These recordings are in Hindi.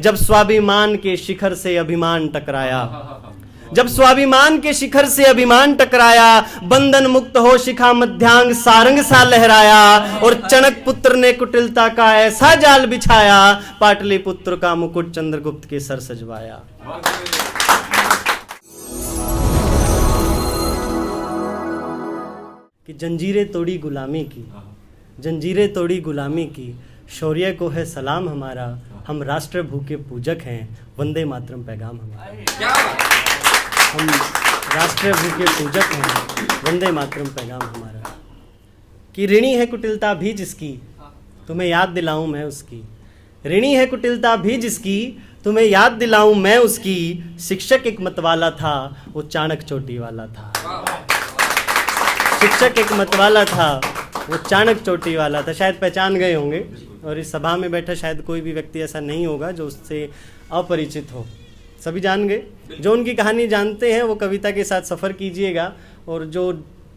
जब स्वाभिमान के शिखर से अभिमान टकराया, जब स्वाभिमान के शिखर से अभिमान टकराया, बंधन मुक्त हो शिखा मध्यांग सारंग सा लहराया, और चणक पुत्र ने कुटिलता का ऐसा जाल बिछाया, पाटलिपुत्र का मुकुट चंद्रगुप्त के सर सजवाया। कि जंजीरें तोड़ी गुलामी की, जंजीरें तोड़ी गुलामी की, शौर्य को है सलाम हमारा, हम राष्ट्र भूखे पूजक हैं, वंदे मातरम पैगाम हमारा। हम राष्ट्र भूखे पूजक हैं, वंदे मातरम पैगाम हमारा। कि ऋणी है कुटिलता भी जिसकी, तुम्हें याद दिलाऊं मैं उसकी। ऋणी है कुटिलता भी जिसकी, तुम्हें याद दिलाऊं मैं उसकी। शिक्षक एक मतवाला था, वो चाणक चोटी वाला था। शिक्षक एक मतवाला था, वो चाणक चोटी वाला था। शायद पहचान गए होंगे, और इस सभा में बैठा शायद कोई भी व्यक्ति ऐसा नहीं होगा जो उससे अपरिचित हो। सभी जान गए। जो उनकी कहानी जानते हैं वो कविता के साथ सफ़र कीजिएगा, और जो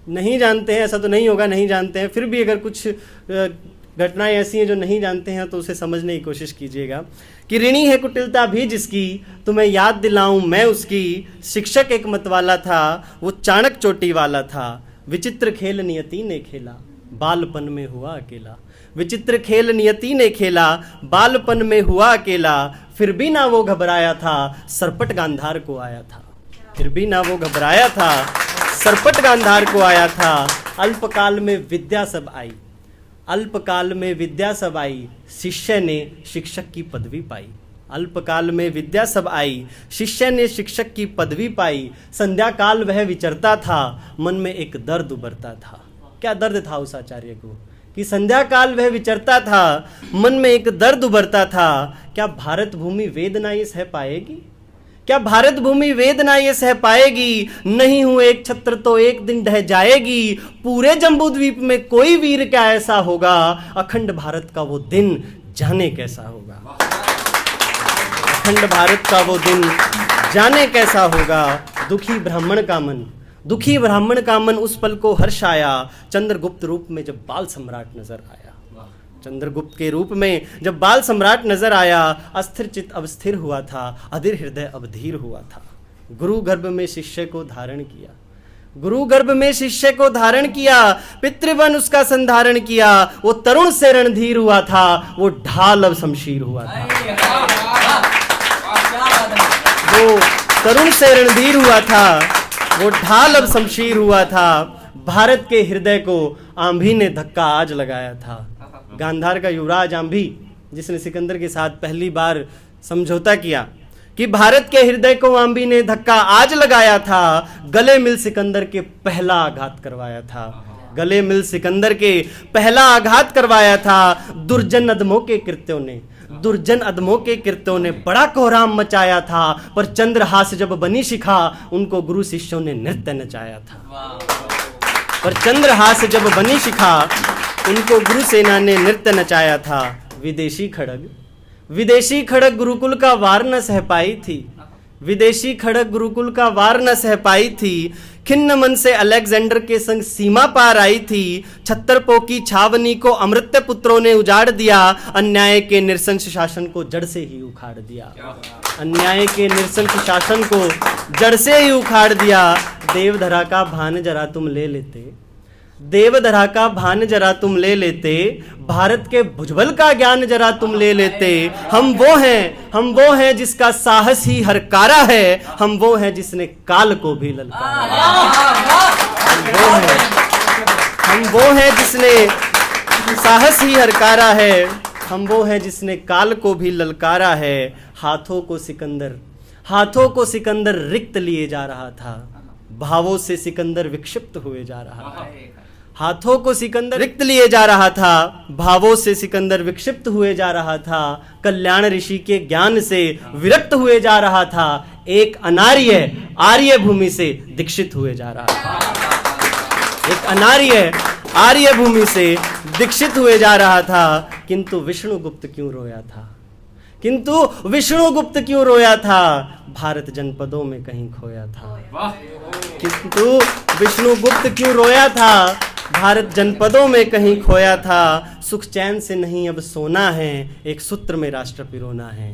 नहीं जानते हैं, ऐसा तो नहीं होगा नहीं जानते हैं, फिर भी अगर कुछ घटनाएं ऐसी हैं जो नहीं जानते हैं तो उसे समझने की कोशिश कीजिएगा। कि ऋणी है कुटिलता भी जिसकी, तुम्हें याद दिलाऊं मैं उसकी। शिक्षक एक मतवाला था, वो चाणक चोटी वाला था। विचित्र खेल नियति ने खेला, बालपन में हुआ अकेला। विचित्र खेल नियति ने खेला, बालपन में हुआ अकेला। फिर भी ना वो घबराया था, सरपट गांधार को आया था। फिर भी ना वो घबराया था, सरपट गांधार को आया था। अल्पकाल में विद्या सब आई, अल्पकाल में विद्या सब आई, शिष्य ने शिक्षक की पदवी पाई। अल्पकाल में विद्या सब आई, शिष्य ने शिक्षक की पदवी पाई। संध्या काल वह विचरता था, मन में एक दर्द उभरता था। क्या दर्द था उस आचार्य को कि संध्या काल वह विचरता था, मन में एक दर्द उभरता था। क्या भारत भूमि वेदना ये सह पाएगी? क्या भारत भूमि वेदना ये सह पाएगी? नहीं हूं एक छत्र तो एक दिन ढह जाएगी। पूरे जम्बूद्वीप में कोई वीर क्या ऐसा होगा, अखंड भारत का वो दिन जाने कैसा होगा। अखंड भारत का वो दिन जाने कैसा होगा। दुखी ब्राह्मण का मन, दुखी ब्राह्मण का मन उस पल को हर्ष आया, चंद्रगुप्त रूप में जब बाल सम्राट नजर आया। चंद्रगुप्त के रूप में जब बाल सम्राट नजर आया, अस्थिर चित्त अब स्थिर हुआ था, अधीर हृदय अब धीर हुआ था। गुरु गर्भ में शिष्य को धारण किया, गुरु गर्भ में शिष्य को धारण किया, पितृवन उसका संधारण किया। वो तरुण से रणधीर हुआ था, वो ढाल अब शमशीर हुआ था। वो तरुण से रणधीर हुआ था, वो ढाल अब शमशीर हुआ था। भारत के हृदय को आंभी ने धक्का आज लगाया था। गांधार का युवराज आंभी, जिसने सिकंदर के साथ पहली बार समझौता किया, कि भारत के हृदय को आंभी ने धक्का आज लगाया था। गले मिल सिकंदर के पहला आघात करवाया था, गले मिल सिकंदर के पहला आघात करवाया था। दुर्जन अधमों के कृत्यों ने, दुर्जन अधमों के कृत्यों ने बड़ा कोहराम मचाया था। पर चंद्रहास जब बनी शिखा, उनको गुरु शिष्यों ने नृत्य नचाया था। पर चंद्रहास जब बनी शिखा, उनको गुरु सेना ने नृत्य नचाया था। विदेशी खड़ग, विदेशी खड़ग गुरुकुल का वार न सह पाई थी। विदेशी खड़ग गुरुकुल का वार न सह पाई थी। खिन्न मन से अलेक्जेंडर के संग सीमा पार आई थी। छत्तरपों की छावनी को अमृत्य पुत्रों ने उजाड़ दिया। अन्याय के निरसंस शासन को जड़ से ही उखाड़ दिया। अन्याय के निरसंस शासन को जड़ से ही उखाड़ दिया। देवधरा का भान जरा तुम ले लेते, देवधरा का भान जरा तुम ले लेते। भारत के भुजबल का ज्ञान जरा तुम ले लेते। हम वो हैं, हम वो हैं जिसका साहस ही हरकारा है। हम वो हैं जिसने काल को भी ललकारा है। हम वो हैं जिसने साहस ही हरकारा है। हम वो हैं जिसने काल को भी ललकारा है। हाथों को सिकंदर, हाथों को सिकंदर रिक्त लिए जा रहा था। भावों से सिकंदर विक्षिप्त हुए जा रहा था। हाथों को सिकंदर रिक्त लिए जा रहा था, भावों से सिकंदर विक्षिप्त हुए जा रहा था। कल्याण ऋषि के ज्ञान से विरक्त हुए जा रहा था। एक अनार्य आर्य भूमि से दीक्षित हुए जा रहा था। एक अनार्य आर्य भूमि से दीक्षित हुए जा रहा था। किंतु विष्णुगुप्त क्यों रोया था? किंतु विष्णुगुप्त क्यों रोया था? भारत जनपदों में कहीं खोया था। किंतु विष्णुगुप्त क्यों रोया था? भारत जनपदों में कहीं खोया था। सुख चैन से नहीं अब सोना है, एक सूत्र में राष्ट्र पिरोना है।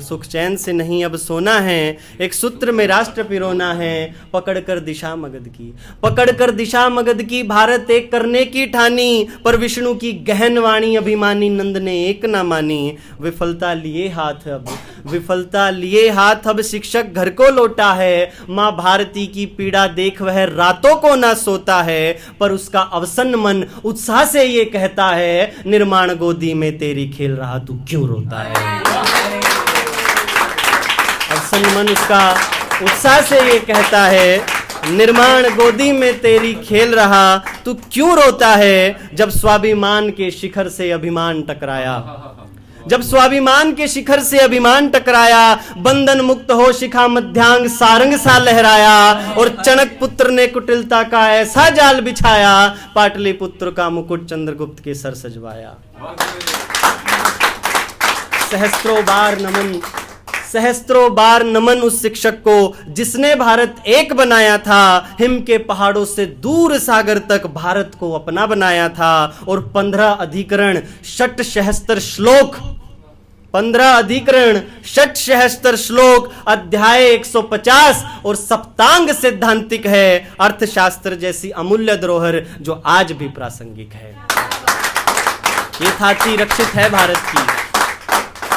सुख चैन से नहीं अब सोना है, एक सूत्र में राष्ट्र पिरोना है, पकड़कर दिशा मगध की, पकड़कर दिशा मगध की, भारत एक करने की ठानी, पर विष्णु की गहन वाणी अभिमानी नंद ने एक ना मानी। विफलता लिए हाथ अब, विफलता लिए हाथ अब शिक्षक घर को लौटा है, माँ भारती की पीड़ा देख वह रातों को ना सोता है, पर उसका अवसन्न मन उत्साह से ये कहता है, निर्माण गोदी में तेरी खेल रहा तू क्यों रोता है। अवसन्न मन उसका उत्साह से ये कहता है, निर्माण गोदी में तेरी खेल रहा तू क्यों रोता है। जब स्वाभिमान के शिखर से अभिमान टकराया, जब स्वाभिमान के शिखर से अभिमान टकराया, बंधन मुक्त हो शिखा मध्यांग सारंग सा लहराया, और चणक पुत्र ने कुटिलता का ऐसा जाल बिछाया, पाटलिपुत्र का मुकुट चंद्रगुप्त के सर सजवाया। सहस्त्रों बार नमन, सहस्त्रों बार नमन उस शिक्षक को जिसने भारत एक बनाया था, हिम के पहाड़ों से दूर सागर तक भारत को अपना बनाया था। और 15 अधिकरण 66 श्लोक, 15 अधिकरण 66 श्लोक, अध्याय 150 और सप्तांग सिद्धांतिक है, अर्थशास्त्र जैसी अमूल्य धरोहर जो आज भी प्रासंगिक है। ये थाती रक्षित है भारत की,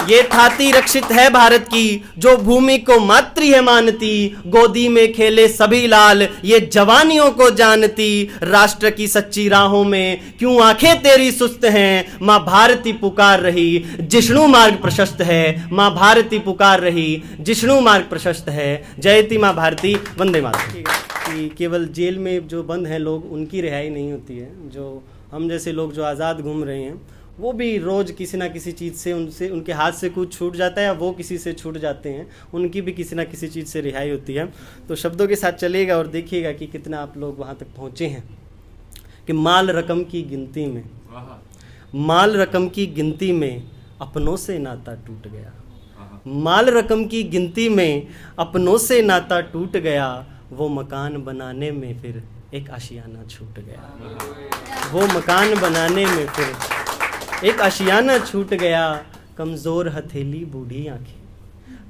ये थाती रक्षित है भारत की, जो भूमि को मातृ है मानती, गोदी में खेले सभी लाल ये जवानियों को जानती। राष्ट्र की सच्ची राहों में क्यों आंखें तेरी सुस्त हैं, माँ भारती पुकार रही जिष्णु मार्ग प्रशस्त है, माँ भारती पुकार रही जिष्णु मार्ग प्रशस्त है। जयती माँ भारती, वंदे मातरम। कि केवल जेल में जो बंद हैं लोग उनकी रिहाई नहीं होती है, जो हम जैसे लोग जो आज़ाद घूम रहे हैं वो भी रोज़ किसी ना किसी चीज़ से उनसे उनके हाथ से कुछ छूट जाता है, या वो किसी से छूट जाते हैं, उनकी भी किसी ना किसी चीज़ से रिहाई होती है। तो शब्दों के साथ चलिएगा और देखिएगा कि कितना आप लोग वहाँ तक पहुँचे हैं। कि माल रकम की गिनती में, माल रकम की गिनती में अपनों से नाता टूट गया, माल रकम की गिनती में अपनों से नाता टूट गया, वो मकान बनाने में फिर एक आशियाना छूट गया, वो मकान बनाने में फिर एक आशियाना छूट गया। कमज़ोर हथेली बूढ़ी आंखें,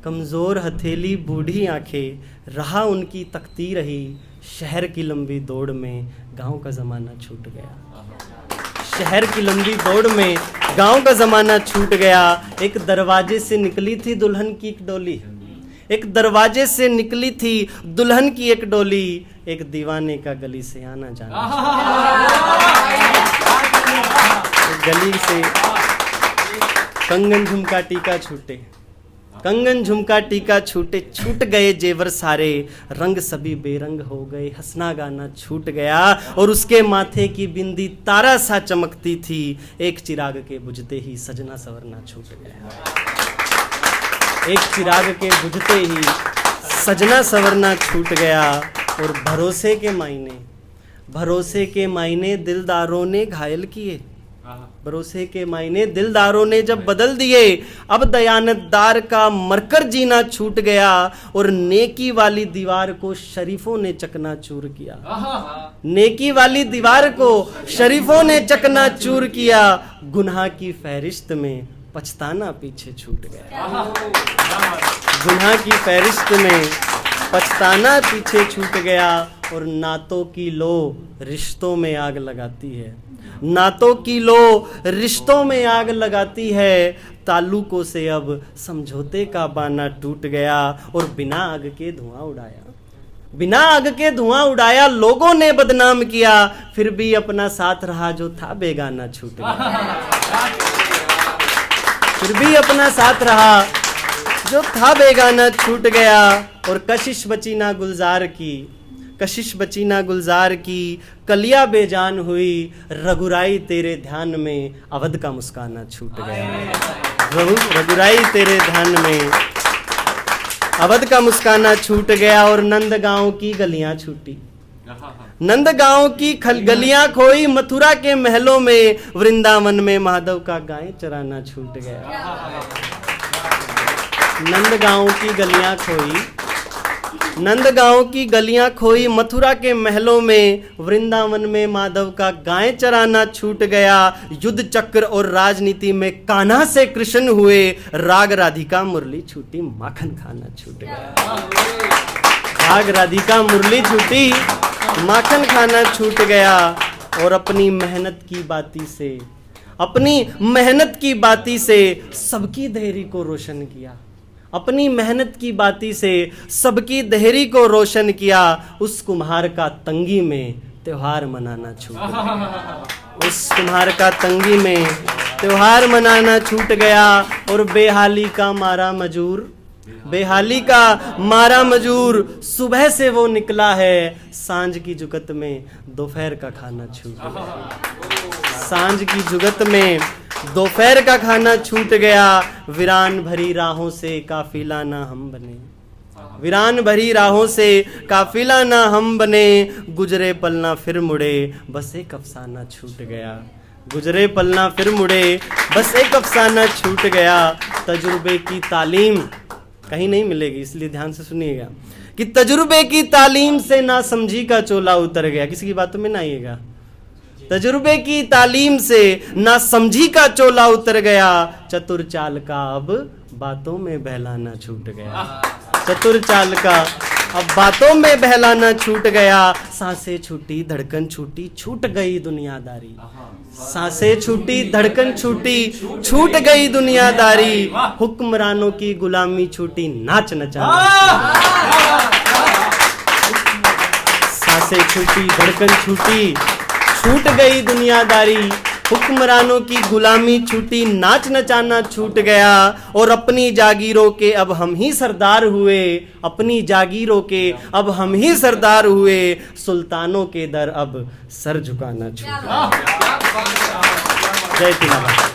कमज़ोर हथेली बूढ़ी आंखें, रहा उनकी तकती रही, शहर की लंबी दौड़ में गांव का ज़माना छूट गया, शहर की लंबी दौड़ में गांव का ज़माना छूट गया। एक दरवाजे से निकली थी दुल्हन की एक डोली, एक दरवाजे से निकली थी दुल्हन की एक डोली, एक दीवाने का गली से आना जाना, गली से कंगन झुमका टीका छूटे, कंगन झुमका टीका छूटे, छूट गए जेवर सारे, रंग सभी बेरंग हो गए, हंसना गाना छूट गया। और उसके माथे की बिंदी तारा सा चमकती थी, एक चिराग के बुझते ही सजना सवरना छूट गया, एक चिराग के बुझते ही सजना सवरना छूट गया। और भरोसे के मायने, भरोसे के मायने दिलदारों ने घायल किए, भरोसे के मायने दिलदारों ने जब बदल दिए, अब दयानतदार का मरकर जीना छूट गया। और नेकी वाली दीवार को शरीफों ने चकनाचूर किया, नेकी वाली दीवार को शरीफों ने चकनाचूर किया, गुनाह की फहरिस्त में पछताना पीछे छूट गया, गुनाह की फहरिस्त में पछताना पीछे छूट गया। और नातों की लो रिश्तों में आग लगाती है, नातों की लो रिश्तों में आग लगाती है, ताल्लुकों से अब समझौते का बाना टूट गया। और बिना आग के धुआं उड़ाया, बिना आग के धुआं उड़ाया, लोगों ने बदनाम किया, फिर भी अपना साथ रहा जो था बेगाना छूट गया, फिर भी अपना साथ रहा जो था बेगाना छूट गया। और कशिश बची ना गुलजार की, कशिश बची ना गुलजार की, कलिया बेजान हुई, रघुराई तेरे ध्यान में अवध का मुस्काना छूट गया, रघुराई तेरे ध्यान में अवध का मुस्काना छूट गया। और नंदगांव की गलियां छूटी, नंदगांव की गलियां खोई, मथुरा के महलों में, वृंदावन में माधव का गाय चराना छूट गया। नंदगांव की गलियां खोई, नंदगांव की गलियां खोई मथुरा के महलों में, वृंदावन में माधव का गाय चराना छूट गया। युद्ध चक्र और राजनीति में कान्हा से कृष्ण हुए, राग राधिका मुरली छूटी माखन खाना छूट गया। राग राधिका मुरली छूटी माखन खाना छूट गया। और अपनी मेहनत की बाती से सबकी देहरी को रोशन किया। अपनी मेहनत की बाती से सबकी देहरी को रोशन किया। उस कुम्हार का तंगी में त्योहार मनाना छूट गया। उस कुम्हार का तंगी में त्योहार मनाना छूट गया। और बेहाली का मारा मजूर सुबह से वो निकला है, सांझ की जुगत में दोपहर का खाना छूट गया। सांझ की जुगत में दोपहर का खाना छूट गया। वीरान भरी राहों से काफिला ना हम बने, वीरान भरी राहों से काफिला ना हम बने। गुजरे पलना फिर मुड़े बस एक अफसाना छूट गया। गुजरे पलना फिर मुड़े बस एक अफसाना छूट गया। तजुर्बे की तालीम कहीं नहीं मिलेगी, इसलिए ध्यान से सुनिएगा कि तजुर्बे की तालीम से ना समझी का चोला उतर गया। किसी की बातों में ना आइएगा। तजुर्बे की तालीम से ना समझी का चोला उतर गया। चतुर चाल का अब बातों में बहलाना छूट गया। चतुर चाल का अब बातों में बहलाना छूट गया। सांसें छूटी धड़कन छूटी छूट गई दुनियादारी। सांसें छूटी धड़कन छूटी छूट गई दुनियादारी। हुक्मरानों की गुलामी छूटी नाच नचाना। सांसें छूटी धड़कन छूटी छूट गई दुनियादारी। हुक्मरानों की गुलामी छूटी नाच नचाना छूट गया। और अपनी जागीरों के अब हम ही सरदार हुए। अपनी जागीरों के अब हम ही सरदार हुए। सुल्तानों के दर अब सर झुकाना छूट गया। जय तिलक।